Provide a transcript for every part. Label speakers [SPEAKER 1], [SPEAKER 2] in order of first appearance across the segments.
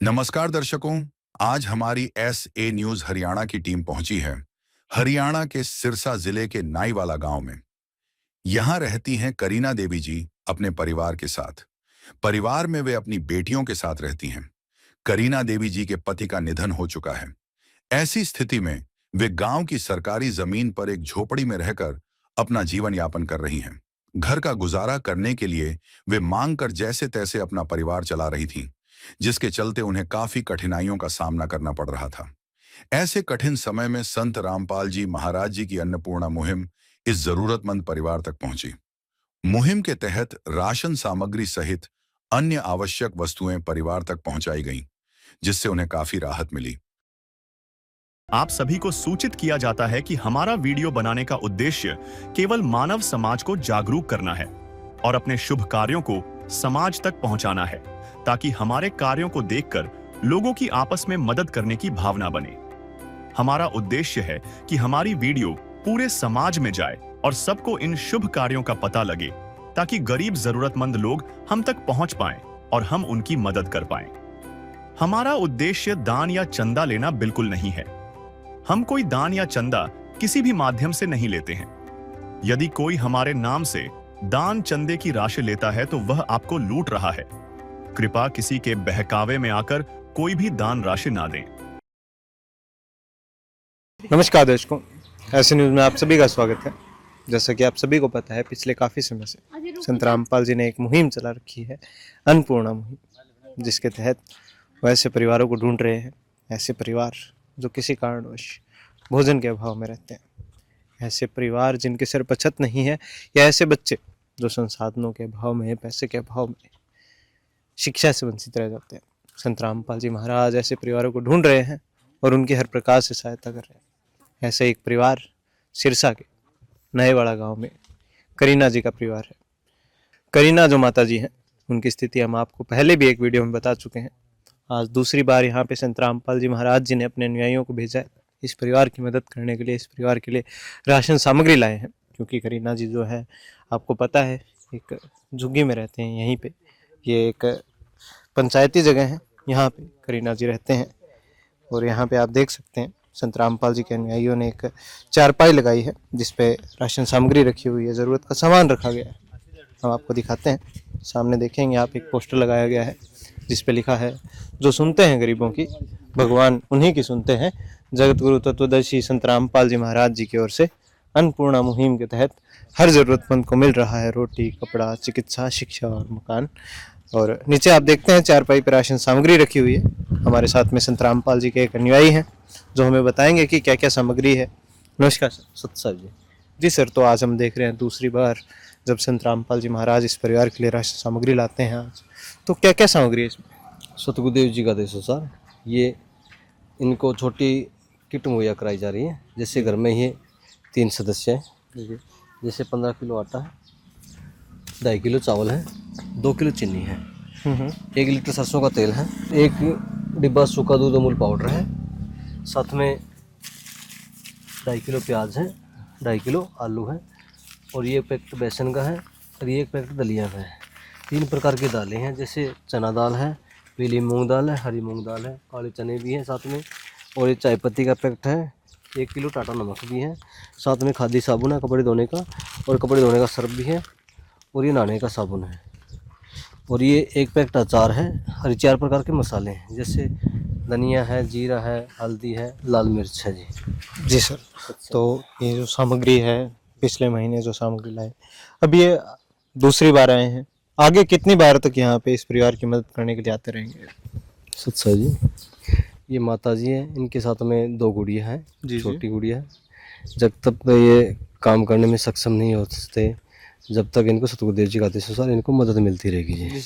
[SPEAKER 1] नमस्कार दर्शकों। आज हमारी एस न्यूज हरियाणा की टीम पहुंची है हरियाणा के सिरसा जिले के नाईवाला गांव में। यहां रहती हैं करीना देवी जी अपने परिवार के साथ। परिवार में वे अपनी बेटियों के साथ रहती हैं। करीना देवी जी के पति का निधन हो चुका है। ऐसी स्थिति में वे गांव की सरकारी जमीन पर एक झोपड़ी में रहकर अपना जीवन यापन कर रही हैं। घर का गुजारा करने के लिए वे मांग कर जैसे तैसे अपना परिवार चला रही थीं, जिसके चलते उन्हें काफी कठिनाइयों का सामना करना पड़ रहा था। ऐसे कठिन समय में संत रामपाल जी महाराज जी की अन्नपूर्णा मुहिम इस जरूरतमंद परिवार तक पहुंची। मुहिम के तहत राशन सामग्री सहित अन्य आवश्यक वस्तुएं परिवार तक पहुंचाई गईं, जिससे उन्हें काफी राहत मिली।
[SPEAKER 2] आप सभी को सूचित किया जाता है कि हमारा वीडियो बनाने का उद्देश्य केवल मानव समाज को जागरूक करना है और अपने शुभ कार्यों को समाज तक पहुंचाना है, ताकि हमारे कार्यों को देखकर लोगों की आपस में मदद करने की भावना बने। हमारा उद्देश्य है कि हमारी वीडियो पूरे समाज में जाए और सबको इन शुभ कार्यों का पता लगे, ताकि गरीब जरूरतमंद लोग हम तक पहुंच पाएं और हम उनकी मदद कर पाएं। हमारा उद्देश्य दान या चंदा लेना बिल्कुल नहीं है। हम कोई दान या चंदा किसी भी माध्यम से नहीं लेते हैं। यदि कोई हमारे नाम से दान चंदे की राशि लेता है तो वह आपको लूट रहा है। कृपया किसी के बहकावे में आकर कोई भी दान राशि ना दें।
[SPEAKER 3] नमस्कार दर्शकों, ऐसे न्यूज़ में आप सभी का स्वागत है। जैसा कि आप सभी को पता है, पिछले काफ़ी समय से संत रामपाल जी ने एक मुहिम चला रखी है, अन्नपूर्णा मुहिम, जिसके तहत वो ऐसे परिवारों को ढूंढ रहे हैं, ऐसे परिवार जो किसी कारणवश भोजन के अभाव में रहते हैं, ऐसे परिवार जिनके सिर पर छत नहीं है, या ऐसे बच्चे जो संसाधनों के अभाव में, पैसे के अभाव में शिक्षा से वंचित रह जाते हैं। संत रामपाल जी महाराज ऐसे परिवारों को ढूंढ रहे हैं और उनकी हर प्रकार से सहायता कर रहे हैं। ऐसे एक परिवार सिरसा के नाईवाला गांव में करीना जी का परिवार है। करीना जो माता जी हैं, उनकी स्थिति हम आपको पहले भी एक वीडियो में बता चुके हैं। आज दूसरी बार यहाँ पे संत रामपाल जी महाराज जी ने अपने अनुयायियों को भेजा है इस परिवार की मदद करने के लिए। इस परिवार के लिए राशन सामग्री लाए हैं, क्योंकि करीना जी जो है, आपको पता है, एक झुग्गी में रहते हैं। यहीं पे ये एक पंचायती जगह है, यहाँ पे करीना जी रहते हैं। और यहाँ पे आप देख सकते हैं संत रामपाल जी के अनुयायियों ने एक चारपाई लगाई है, जिसपे राशन सामग्री रखी हुई है, ज़रूरत का सामान रखा गया है। हम आपको दिखाते हैं, सामने देखेंगे आप, एक पोस्टर लगाया गया है जिस पे लिखा है, जो सुनते हैं गरीबों की, भगवान उन्हीं की सुनते हैं। जगत गुरु तत्वदर्शी संत रामपाल जी महाराज जी की ओर से अन्नपूर्णा मुहिम के तहत हर ज़रूरतमंद को मिल रहा है रोटी, कपड़ा, चिकित्सा, शिक्षा और मकान। और नीचे आप देखते हैं चारपाई पर राशन सामग्री रखी हुई है। हमारे साथ में संत रामपाल जी के एक अनुयायी हैं, जो हमें बताएंगे कि क्या क्या सामग्री है। नमस्कार सर।
[SPEAKER 4] सत्सर जी।
[SPEAKER 3] जी सर, तो आज हम देख रहे हैं दूसरी बार जब संत रामपाल जी महाराज इस परिवार के लिए राशन सामग्री लाते हैं आज, तो क्या क्या सामग्री है इसमें?
[SPEAKER 4] सतगुरुदेव जी का आदेश अनुसार ये इनको छोटी किट मुहैया कराई जा रही है। जैसे घर में ही 3 सदस्य हैं, जैसे 15 किलो आटा है, 2.5 किलो चावल है, 2 किलो चीनी है, 1 लीटर सरसों का तेल है, 1 डिब्बा सूखा दूध अमूल पाउडर है, साथ में 2.5 किलो प्याज है, 2.5 किलो आलू है, और ये पैकेट बेसन का है, और ये एक पैकेट दलिया का है। 3 प्रकार की दालें हैं, जैसे चना दाल है, पीली मूंग दाल है, हरी मूंग दाल है, काले चने भी हैं साथ में, और ये चाय पत्ती का पैकेट है, 1 किलो टाटा नमक भी है, साथ में खादी साबुन है कपड़े धोने का, और कपड़े धोने का सर्फ भी है, और ये नहाने का साबुन है, और ये एक पैकेट अचार है, और 4 प्रकार के मसाले हैं, जैसे धनिया है, जीरा है, हल्दी है, लाल मिर्च है जी।
[SPEAKER 3] जी सर, तो ये जो सामग्री है, पिछले महीने जो सामग्री लाए, अब ये दूसरी बार आए हैं, आगे कितनी बार तक यहाँ पे इस परिवार की मदद करने के लिए आते रहेंगे?
[SPEAKER 4] सत्सा जी, ये माता जी हैं, इनके साथ में 2 गुड़िया हैं, छोटी गुड़िया है। जब तक ये काम करने में सक्षम नहीं होते, जब तक इनको सतगुरुदेव जी का आदेश अनुसार इनको मदद मिलती रहेगी जी।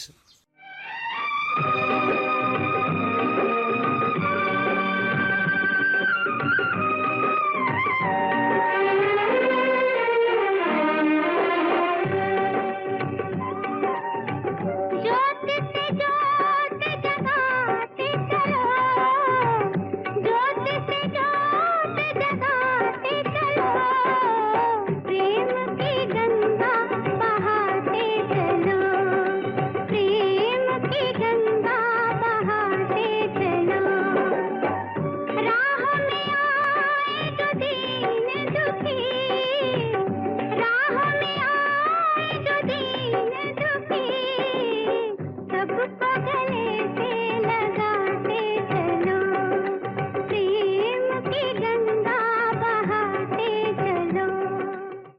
[SPEAKER 5] प्रेम की गंगा बहाते चलो, प्रेम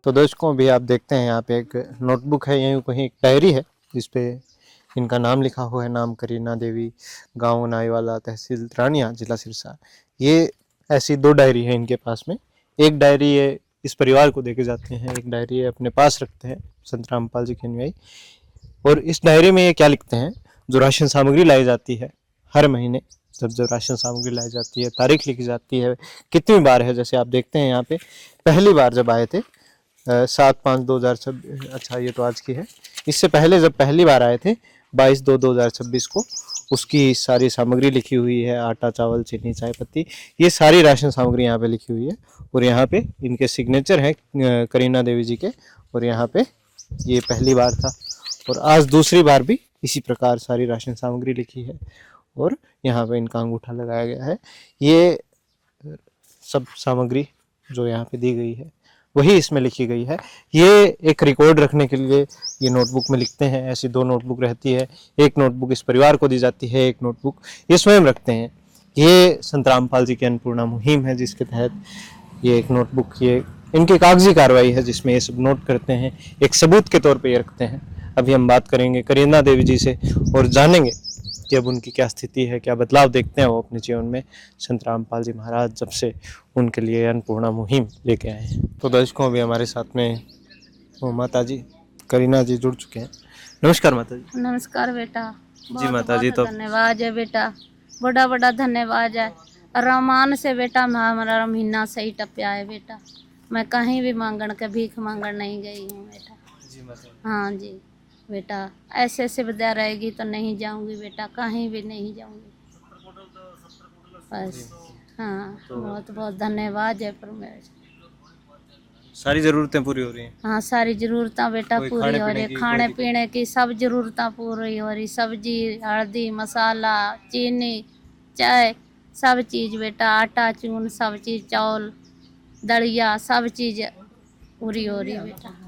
[SPEAKER 3] तो दोस्तों अभी आप देखते हैं यहाँ पे एक नोटबुक है, यहीं कहीं एक डायरी है जिस पे इनका नाम लिखा हुआ है। नाम करीना देवी, गांव नाईवाला, तहसील रानिया, जिला सिरसा। ये ऐसी 2 डायरी है इनके पास में। एक डायरी ये इस परिवार को देके जाते हैं, एक डायरी ये अपने पास रखते हैं संत रामपाल जी के अनुयायी। और इस डायरी में ये क्या लिखते हैं, जो राशन सामग्री लाई जाती है हर महीने, जब राशन सामग्री लाई जाती है, तारीख लिखी जाती है, कितनी बार है। जैसे आप देखते हैं यहाँ पे पहली बार जब आए थे 7/5/2026, अच्छा ये तो आज की है। इससे पहले जब पहली बार आए थे 22/2/2026 को, उसकी सारी सामग्री लिखी हुई है। आटा, चावल, चीनी, चाय पत्ती, ये सारी राशन सामग्री यहाँ पे लिखी हुई है। और यहाँ पे इनके सिग्नेचर हैं करीना देवी जी के। और यहाँ पे ये पहली बार था और आज दूसरी बार भी इसी प्रकार सारी राशन सामग्री लिखी है और यहाँ पे इनका अंगूठा लगाया गया है। ये सब सामग्री जो यहाँ पे दी गई है वही इसमें लिखी गई है। ये एक रिकॉर्ड रखने के लिए ये नोटबुक में लिखते हैं। ऐसी 2 नोटबुक रहती है, एक नोटबुक इस परिवार को दी जाती है, एक नोटबुक ये स्वयं रखते हैं। ये संत रामपाल जी की अन्नपूर्णा मुहिम है जिसके तहत ये एक नोटबुक, ये इनकी कागजी कार्रवाई है जिसमें ये सब नोट करते हैं, एक सबूत के तौर पर ये रखते हैं। अभी हम बात करेंगे करीना देवी जी से और जानेंगे कि अब उनकी क्या स्थिति है, क्या बदलाव देखते हैं वो अपने जीवन में संत रामपाल जी महाराज जब से उनके लिए अन्नपूर्णा मुहिम लेके आए हैं। तो दर्शकों अभी हमारे साथ में वो माता जी करीना जी जुड़ चुके हैं। नमस्कार माता जी।
[SPEAKER 5] नमस्कार बेटा।
[SPEAKER 3] जी माता जी, तो
[SPEAKER 5] धन्यवाद है बेटा, बड़ा बड़ा धन्यवाद है। रमान से बेटा हमारा महीना सही टपया है बेटा। मैं कहीं भी मांगण के भीख मांगण नहीं गई हूँ बेटा।
[SPEAKER 3] जी माता,
[SPEAKER 5] हाँ जी बेटा, ऐसे सुविधा रहेगी तो नहीं जाऊंगी बेटा, कहीं भी नहीं जाऊंगी बस। हाँ बहुत बहुत धन्यवाद है परमेश्वर।
[SPEAKER 3] सारी जरूरतें पूरी हो रही हैं।
[SPEAKER 5] हाँ सारी जरूरतें बेटा
[SPEAKER 3] कोई
[SPEAKER 5] पूरी हो
[SPEAKER 3] खाने
[SPEAKER 5] रही,
[SPEAKER 3] पीने की,
[SPEAKER 5] खाने
[SPEAKER 3] कोई
[SPEAKER 5] पीने की सब जरूरतें पूरी हो रही। सब्जी, हल्दी, मसाला, चीनी, चाय, सब चीज़ बेटा, आटा चून, सब चीज़, चावल, दलिया, सब चीज़ पूरी हो रही बेटा।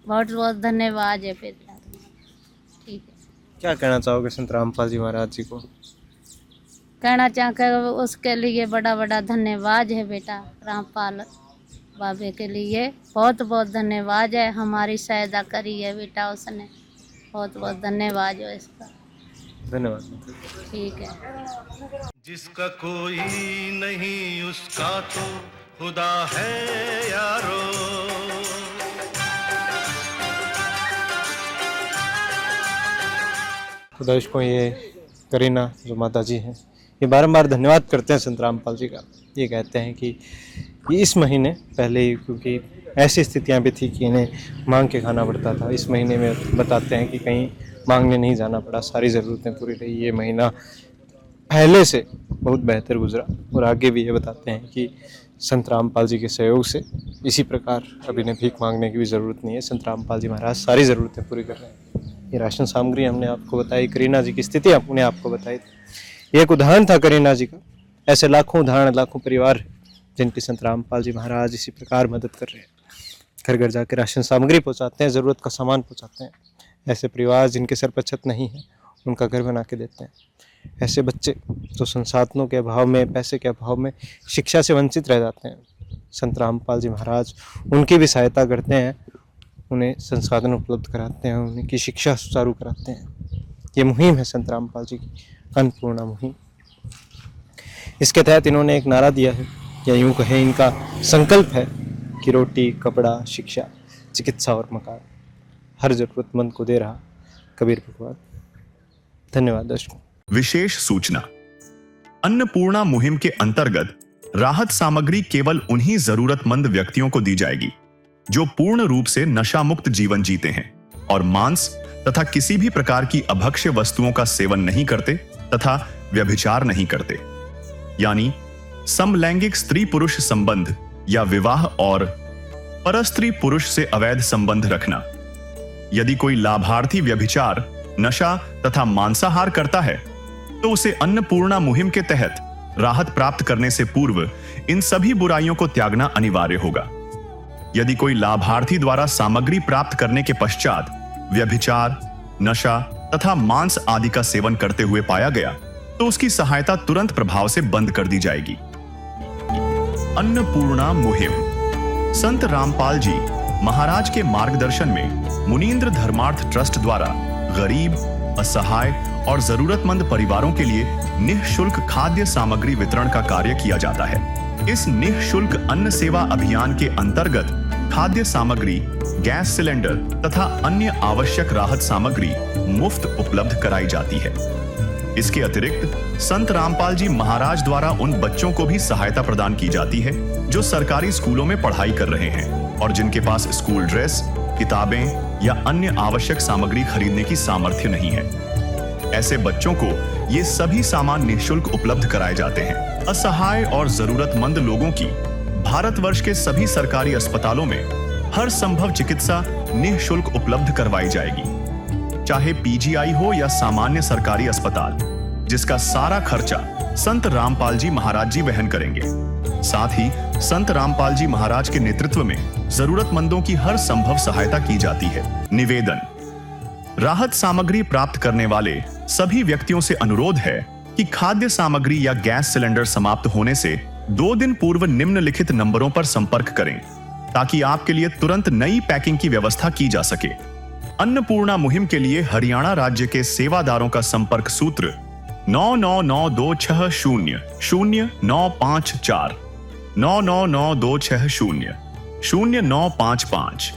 [SPEAKER 5] बहुत बहुत धन्यवाद है बेटा। ठीक है,
[SPEAKER 3] क्या कहना चाहोगे संत रामपाल जी महाराज जी को?
[SPEAKER 5] कहना चाहकर उसके लिए बड़ा बड़ा धन्यवाद है बेटा। रामपाल बाबे के लिए बहुत बहुत धन्यवाद है। हमारी सहायता करी है बेटा उसने, बहुत बहुत धन्यवाद है इसका।
[SPEAKER 3] धन्यवाद।
[SPEAKER 5] ठीक है।
[SPEAKER 6] जिसका कोई नहीं उसका तो खुदा है यारो।
[SPEAKER 3] तो दर्शकों ये करीना जो माता जी हैं ये बारंबार धन्यवाद करते हैं संत रामपाल जी का। ये कहते हैं कि ये इस महीने पहले ही, क्योंकि ऐसी स्थितियां भी थी कि इन्हें मांग के खाना पड़ता था, इस महीने में बताते हैं कि कहीं मांगने नहीं जाना पड़ा, सारी ज़रूरतें पूरी रही। ये महीना पहले से बहुत बेहतर गुजरा और आगे भी ये बताते हैं कि संत रामपाल जी के सहयोग से इसी प्रकार अब इन्हें भीख मांगने की भी ज़रूरत नहीं है। संत रामपाल जी महाराज सारी ज़रूरतें पूरी कर रहे हैं। ये राशन सामग्री हमने आपको बताई, करीना जी की स्थिति हमने आपको बताई। ये एक उदाहरण था करीना जी का। ऐसे लाखों उदाहरण, लाखों परिवार जिनकी संत रामपाल जी महाराज इसी प्रकार मदद कर रहे हैं, घर घर जाकर राशन सामग्री पहुंचाते हैं, ज़रूरत का सामान पहुंचाते हैं। ऐसे परिवार जिनके सर पर छत नहीं है उनका घर बना के देते हैं। ऐसे बच्चे जो संसाधनों के अभाव में, पैसे के अभाव में शिक्षा से वंचित रह जाते हैं, संत रामपाल जी महाराज उनकी भी सहायता करते हैं, उन्हें संसाधन उपलब्ध कराते हैं, उनकी शिक्षा सुचारू कराते हैं। ये मुहिम है संत रामपाल जी की अन्नपूर्णा मुहिम। इसके तहत इन्होंने एक नारा दिया है, या यूँ कहें इनका संकल्प है कि रोटी, कपड़ा, शिक्षा, चिकित्सा और मकान हर जरूरतमंद को दे रहा कबीर भगवान। धन्यवाद दर्शकों।
[SPEAKER 2] विशेष सूचना, अन्नपूर्णा मुहिम के अंतर्गत राहत सामग्री केवल उन्हीं जरूरतमंद व्यक्तियों को दी जाएगी जो पूर्ण रूप से नशा मुक्त जीवन जीते हैं और मांस तथा किसी भी प्रकार की अभक्ष्य वस्तुओं का सेवन नहीं करते तथा व्यभिचार नहीं करते, यानी समलैंगिक स्त्री पुरुष संबंध या विवाह और परस्त्री पुरुष से अवैध संबंध रखना। यदि कोई लाभार्थी व्यभिचार, नशा तथा मांसाहार करता है तो उसे अन्नपूर्णा मुहिम के तहत राहत प्राप्त करने से पूर्व इन सभी बुराइयों को त्यागना अनिवार्य होगा। यदि कोई लाभार्थी द्वारा सामग्री प्राप्त करने के पश्चात व्यभिचार, नशा तथा मांस आदि का सेवन करते हुए पाया गया तो उसकी सहायता तुरंत प्रभाव से बंद कर दी जाएगी। अन्नपूर्णा मुहिम संत रामपाल जी महाराज के मार्गदर्शन में मुनींद्र धर्मार्थ ट्रस्ट द्वारा गरीब, असहाय और जरूरतमंद परिवारों के लिए निःशुल्क खाद्य सामग्री वितरण का कार्य किया जाता है। इस निःशुल्क अन्न सेवा अभियान के अंतर्गत खाद्य सामग्री, गैस सिलेंडर तथा अन्य आवश्यक राहत सामग्री मुफ्त उपलब्ध कराई जाती है। इसके अतिरिक्त संत रामपाल जी महाराज द्वारा उन बच्चों को भी सहायता प्रदान की जाती है जो सरकारी स्कूलों में पढ़ाई कर रहे हैं और जिनके पास स्कूल ड्रेस, किताबें या अन्य आवश्यक सामग्री खरीदने की सामर्थ्य नहीं है। ऐसे बच्चों को ये सभी सामान निःशुल्क उपलब्ध कराए जाते हैं। असहाय और जरूरतमंद लोगों की भारतवर्ष के सभी सरकारी अस्पतालों में हर संभव चिकित्सा निःशुल्क उपलब्ध करवाई जाएगी, चाहे पीजीआई हो या सामान्य सरकारी अस्पताल, जिसका सारा खर्चा संत रामपाल जी महाराज जी वहन करेंगे। साथ ही संत रामपाल जी महाराज के नेतृत्व में जरूरतमंदों की हर संभव सहायता की जाती है। निवेदन: राहत सामग्री प्राप्त करने वाले सभी व्यक्तियों से अनुरोध है कि खाद्य सामग्री या गैस सिलेंडर समाप्त होने से 2 दिन पूर्व निम्नलिखित नंबरों पर संपर्क करें ताकि आपके लिए तुरंत नई पैकिंग की व्यवस्था की जा सके। अन्नपूर्णा मुहिम के लिए हरियाणा राज्य के सेवादारों का संपर्क सूत्र 9992600954 9992600955।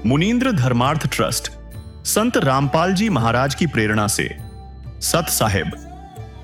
[SPEAKER 2] मुनींद्र धर्मार्थ ट्रस्ट संत रामपाल जी महाराज की प्रेरणा से सत साहिब